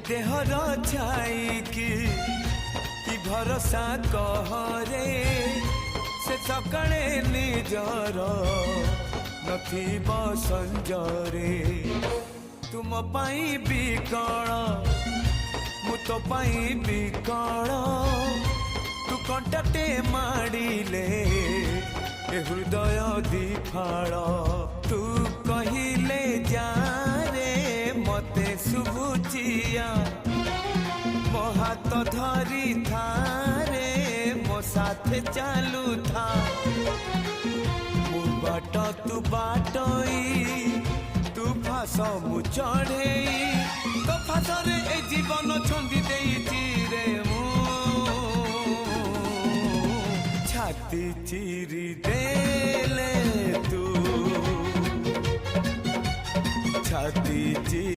there छाई कि भरोसा कहरे से सकाळे निजर नथिब संजरे तुम पाई बिकल मु तो पाई बिकल तू कंटाटे माड़िले ए हृदय दिफाल तू कहिले जा रे मते शुभुचिया मो हाथ धरी थारे मो साथे चालू था मु बाट तू बाटई तू फास मु चढ़ई तो फासरे ए जीवन छंदी